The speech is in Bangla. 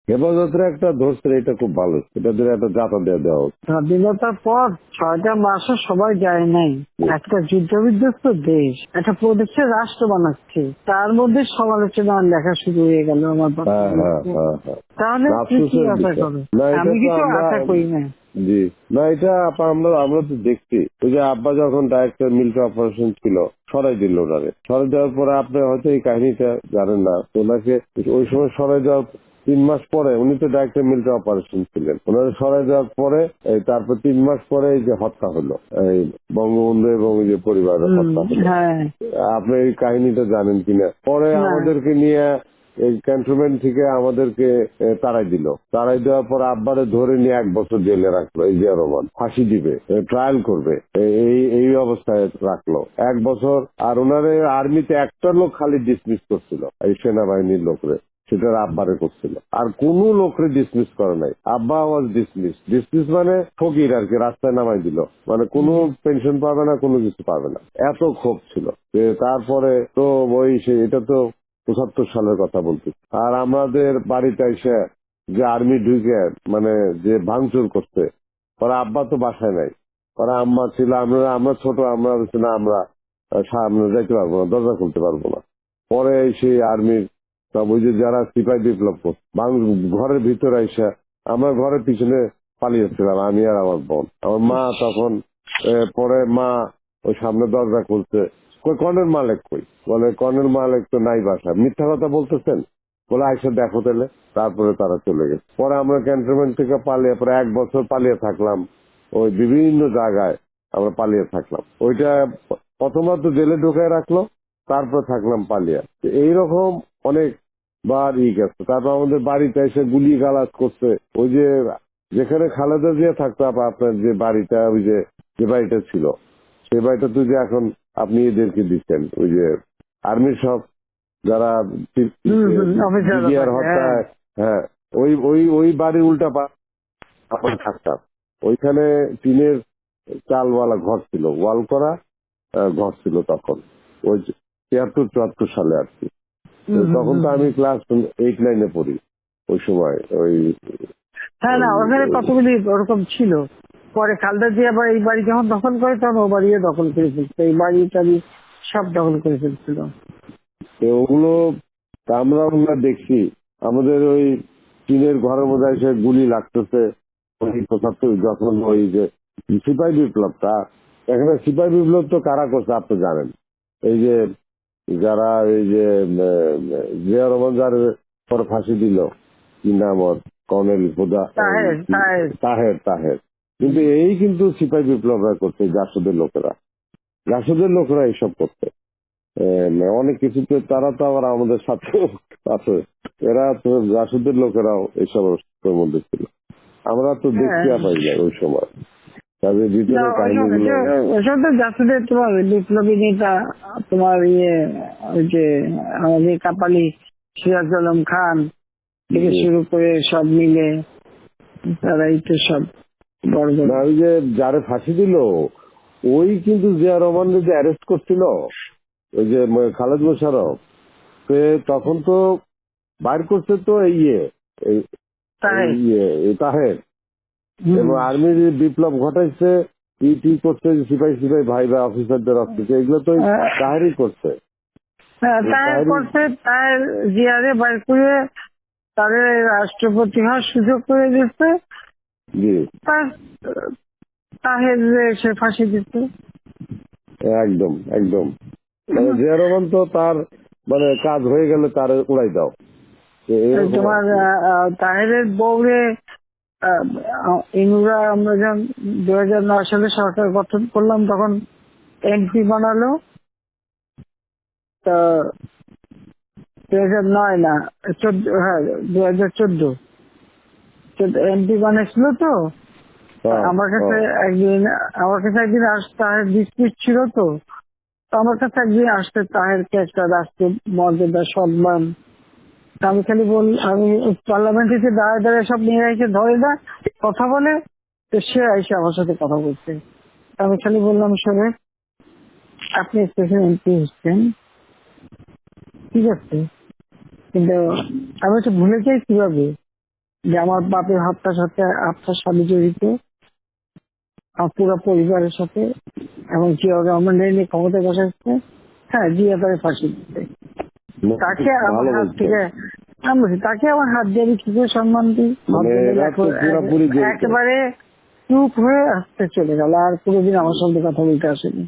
হেফাজতের একটা ধরছে, এটা খুব ভালো, এটা দিয়ে একটা যাতা দিয়ে দেওয়া হচ্ছে। স্বাধীনতার পর 6টা মাসও সবাই যায় নাই। একটা যুদ্ধ বিধ্বস্ত দেশ একটা প্রদেশের রাষ্ট্র বানাচ্ছে, তার মধ্যে সমালোচনা লেখা শুরু হয়ে গেল আমার তাহলে কি আশা করো? আমি কিছু আশা করি না। জি না, এটা আমরা তো দেখছি, ওই যে আব্বা যখন ডাইরেক্টর মিলিটারি অপারেশন ছিল সরাই দিল ওনারে, সরাই দেওয়ার পরে আপনি হয়তো এই কাহিনীটা জানেন না, ওনাকে ওই সময় সরাই দেওয়ার 3 মাস পরে, উনি তো ডাইরেক্টর মিলিটারি অপারেশন ছিলেন, ওনারা সরাই দেওয়ার পরে তারপর 3 মাস পরে এই যে হত্যা হলো, এই বঙ্গবন্ধু এবং যে পরিবারের হত্যা হলো। আপনি এই কাহিনীটা জানেন কিনা? পরে আমাদেরকে নিয়ে এই ক্যান্টনমেন্ট থেকে আমাদেরকে তাড়াই দিল, তাড়াই দেওয়ার পর আব্বারে ধরে নিয়ে 1 বছর জেলে রাখলো। এই জিয়া রহমান ফাঁসি দিবে, ট্রায়াল করবে, এই অবস্থায় রাখলো 1 বছর। আর ওনারে আর্মিতে একটা লোক খালি ডিসমিস করছিল, এই সেনাবাহিনীর লোকরে, সেটা আব্বারে করছিল, আর কোন লোকরে ডিসমিস করে নাই। আব্বা ওয়াজ ডিসমিস মানে ফকির আর কি, রাস্তায় নামাই দিল, মানে কোনো পেনশন পাবে না, কোনো কিছু পাবে না, এত ক্ষোভ ছিল। তারপরে তো এটা তো 75 সালের কথা বলছি। আর আমাদের বাড়িতে এসে যে আর্মি ঢুকে মানে যে ভাঙচুর করছে, ওরা আব্বা তো বাসায় নাই, ওরা আম্মা ছিল, আমরা ছোট, আমরা আমরা সামনে যাইতে পারবো না, দরজা খুলতে পারবো না। পরে সেই আর্মির সব ওই যে যারা সিপাহী বিপ্লব করছে ঘরের ভিতরে এসে, আমরা ঘরের পিছনে পালিয়েছিলাম, আমি আর আমার বোন। আমার মা তখন পরে মা ওই সামনে দরজা খুলছে, কর্নেল মালিক কই? বলে কর্নেল মালিক তো নাই বাসা। মিথ্যা কথা বলতেছেন? বলে আইসা দেখো তাহলে। তারপরে তারা চলে গেছে। পরে আমরা ক্যান্টনমেন্ট থেকে পালিয়ে, পরে 1 বছর পালিয়ে থাকলাম, ওই বিভিন্ন জায়গায় আমরা পালিয়ে থাকলাম। ওইটা প্রথমত জেলে ঢুকায় রাখলো, তারপর থাকলাম পালিয়ে। এইরকম অনেক বার গেছে। তারপর আমাদের বাড়িতে এসে গুলি গালাজ করছে। ওই যে যেখানে খালেদা জিয়া থাকতো, আপনার যে বাড়িটা, ওই যে বাড়িটা ছিল, সেই বাড়িটা তো যে এখন আপনি এদেরকে দিচ্ছেন, ওই যে আর্মির সব যারা হত্যায়, হ্যাঁ, ওই বাড়ির উল্টা আমরা থাকতাম। ওইখানে টিনের চালওয়ালা ঘর ছিল, ওয়াল করা ঘর ছিল তখন, ওই 73-74 সালে আর কি। তখন তো আমি ক্লাস 8-9-এ পড়ি ওই সময়। ওই ওখানে কতগুলি ওরকম ছিল। পরে খালেদা জিয়া আবার এই বাড়ি যখন দখল করে, তখন ও বাড়িও দখল করে ফেলছে, এই বাড়ি টাড়ি সব দখল করে ফেলছিল। ওগুলো আমরা দেখছি, আমাদের ওই টিনের ঘরের মধ্যে এসে গুলি লাগতেছে। ওই 75 যখন ওই যে সিপাহী বিপ্লবটা, এখানে সিপাহী বিপ্লব তো কারা করছে আপনি জানেন? এই যে যারা এই যে জিয়া রহমান যার পর ফাঁসি দিল, কি নাম ওর, কর্নেল তাহের। কিন্তু এই কিন্তু সিপাহী বিপ্লবরা করছে, জাসদের লোকেরা এইসব করছে অনেক কিছুতে। তারা তো আবার আমাদের সাথে আছে, এরা তো জাসদের লোকেরাও এইসব মধ্যে ছিল। আমরা তো দেখতে পাই না ওই সময় তাদের ভিতরে কাহিনীগুলো। জাসদের তোমার বিপ্লবী নেতা, তোমার ওই যে আমাদের কাপালি সিরাজ আলম খান থেকে শুরু করে সব মিলে তারাই তো সব বড় বড়। ওই যে যারা ফাঁসি দিল, ওই কিন্তু জিয়া রহমানকে যে অ্যারেস্ট করছিল, ওই যে খালেদ মোশাররফ, তখন তো বাইর করছে তো তাহের, এবং আর্মির বিপ্লব ঘটাইছে, ই করছে, সিপাহী ভাই বা অফিসারদের অফিসে, এগুলো তো তাহেরই করছে। তাহের জিয়ারে বাইর করে তাদের রাষ্ট্রপতি হওয়ার সুযোগ করে দিচ্ছে, তাহের সে ফাঁসি দিচ্ছে। একদম মানে জিয়া রহমান তো তার মানে কাজ হয়ে গেলে তার উড়াই দাও। তোমার তাহেরের বউরে ইনুরা, আমরা যখন 2009 সালে সরকার গঠন করলাম, তখন এমপি বানালো। তা 2009 না 14, হ্যাঁ 2014 এমপি বানিয়েছিল। তো আমার কাছে একদিন তাহের ডিসপিউট ছিল, তো আমার কাছে একদিন আসতে তাহেরকে একটা রাষ্ট্রীয় মর্যাদা সম্মান, আমি খালি আমি পার্লামেন্টে দাঁড়ায় সব নিয়ে এসে ধরে না কথা বলে, তো সে এসে আমার সাথে কথা বলছে। আমি খালি বললাম, শোনে আপনি স্পেশাল এমপি হচ্ছেন, ঠিক আছে, কিন্তু আমি তো ভুলে যাই কিভাবে যে আমার বাপের হত্যার সাথে আপনার স্বামী জড়িত, আমার পুরো পরিবারের সাথে, এবং জিয়া রহমান নিয়ে ক্ষমতায় বসাচ্ছে। হ্যাঁ, জিয়া তারে ফাঁসি দিতে, তাকে আমার ভালো হাত বলছেন। থেকে আমি বলছি, তাকে আমার হাত দিয়ে আমি কি করে সম্মান দিই? মানে এরা তো পুরোপুরি জড়িত। একেবারে চুপ হয়ে আসতে চলে গেল, আর কোনোদিন আমার সঙ্গে কথা বলতে আসেনি।